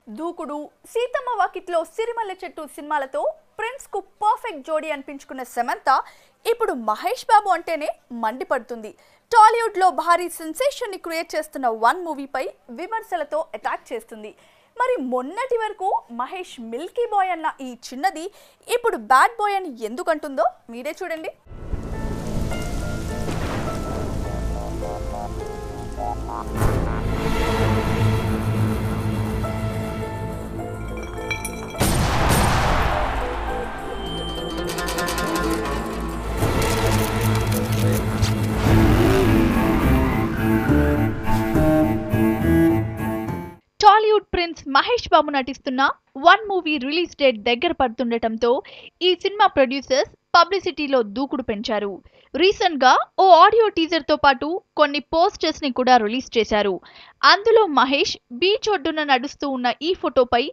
దూకుడు, సీతమ్మ వాకిట్లో సిరిమల్లె చెట్టు సినిమాలతో ప్రిన్స్ కు పర్ఫెక్ట్ జోడీ అనిపించుకున్న సమంత ఇప్పుడు మహేష్ బాబు అంటేనే మండిపడుతుంది. టాలీవుడ్ లో భారీ సెన్సేషన్ ని క్రియేట్ చేస్తున్న వన్ మూవీపై విమర్శలతో అటాక్ చేస్తుంది. మరి మొన్నటి వరకు మహేష్ మిల్కీ బాయ్ అన్న ఈ చిన్నది ఇప్పుడు బ్యాడ్ బాయ్ అని ఎందుకంటుందో మీరే చూడండి. టాలీవుడ్ ప్రిన్స్ మహేష్ బాబు నటిస్తున్న వన్ మూవీ రిలీజ్ డేట్ దగ్గర పడుతుండటంతో ఈ సినిమా ప్రొడ్యూసర్స్ పబ్లిసిటీలో దూకుడు పెంచారు. రీసెంట్ గా ఓ ఆడియో టీజర్ తో పాటు కొన్ని పోస్టర్స్ ని కూడా రిలీజ్ చేశారు. అందులో మహేష్ బీచ్ ఒడ్డున నడుస్తూ ఉన్న ఈ ఫోటోపై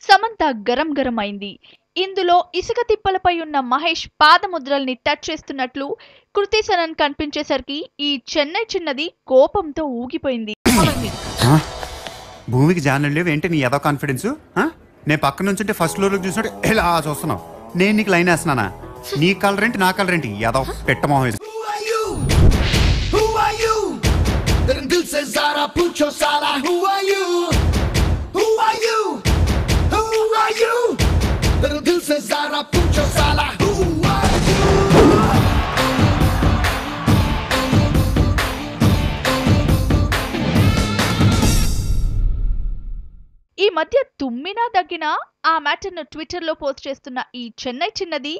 సమంత గరం గరం అయింది. ఇందులో ఇసుక తిప్పలపై ఉన్న మహేష్ పాదముద్రల్ని టచ్ చేస్తున్నట్లు కృతి సనన్ కనిపించేసరికి ఈ చెన్నై చిన్నది కోపంతో ఊగిపోయింది. భూమికి జానలు లేవు ఏంటి నీ ఏదో కాన్ఫిడెన్స్? నేను పక్క నుంచి ఫస్ట్ ఫ్లోర్ చూసినట్టు ఎలా చూస్తున్నావు? నేను నీకు లైన్ వేస్తున్నానా? నీ కలర్ ఏంటి నా కలర్ ఏంటి ఏదో పెట్టమోహం. ఈ మధ్య తుమ్మినా దగ్గినా ఆ మ్యాటర్ను ట్విట్టర్లో పోస్ట్ చేస్తున్న ఈ చెన్నై చిన్నది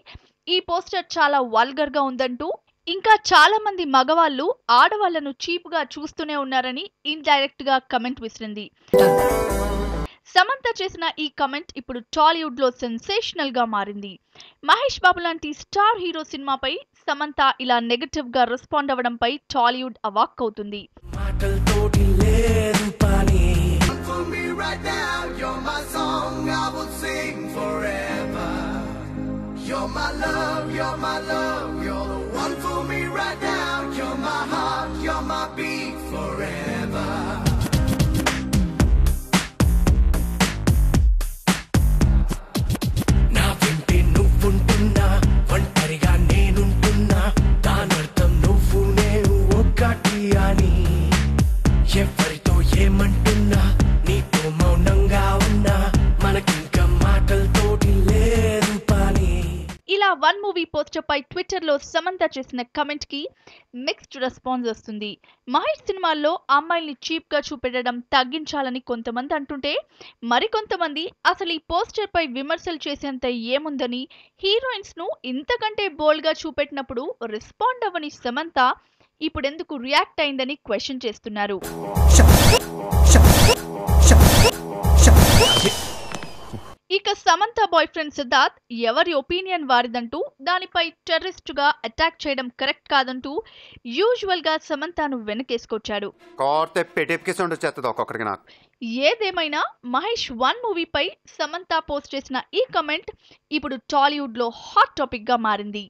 ఈ పోస్టర్ చాలా వల్గర్ గా ఉందంటూ, ఇంకా చాలా మంది మగవాళ్ళు ఆడవాళ్లను చీప్ గా చూస్తూనే ఉన్నారని ఇండైరెక్ట్ గా కమెంట్ విసిరింది. సమంత చేసిన ఈ కమెంట్ ఇప్పుడు టాలీవుడ్ లో సెన్సేషనల్ గా మారింది. మహేష్ బాబు లాంటి స్టార్ హీరో సినిమాపై సమంత ఇలా నెగటివ్ గా రెస్పాండ్ అవ్వడంపై టాలీవుడ్ అవాక్ అవుతుంది. Right now, you're my song, I will sing forever. You're my love, you're my love, you're the one for me right now. You're my heart, you're my beat forever. Na vinte nuvuntunna, vantariga nenuntunna, danartham nuvu nenu okkati ani. Evarito emantunna ఇలా one movie poster పై Twitter లో సమంత చేసిన comment కి mixed response వస్తుంది. మహేష్ సినిమాల్లో అమ్మాయిల్ని cheap గా చూపెట్టడం తగ్గించాలని కొంతమంది అంటుంటే, మరికొంతమంది అసలు ఈ పోస్టర్ పై విమర్శలు చేసేంత ఏముందని, హీరోయిన్స్ ను ఇంతకంటే బోల్డ్ గా చూపెట్టినప్పుడు రెస్పాండ్ అవ్వని సమంత ఇప్పుడెందుకు రియాక్ట్ అయిందని క్వశ్చన్ చేస్తున్నారు. ఇక సమంత బాయ్ ఫ్రెండ్ సిద్ధార్థ్ ఎవరి ఒపీనియన్ వారిదంటూ దానిపై టెర్రరిస్ట్ గా అటాక్ చేయడం కరెక్ట్ కాదంటూ యూజువల్ గా సమంతను వెనకేసుకొచ్చాడు. ఏదేమైనా మహేష్ వన్ మూవీపై సమంత పోస్ట్ చేసిన ఈ కమెంట్ ఇప్పుడు టాలీవుడ్ లో హాట్ టాపిక్ గా మారింది.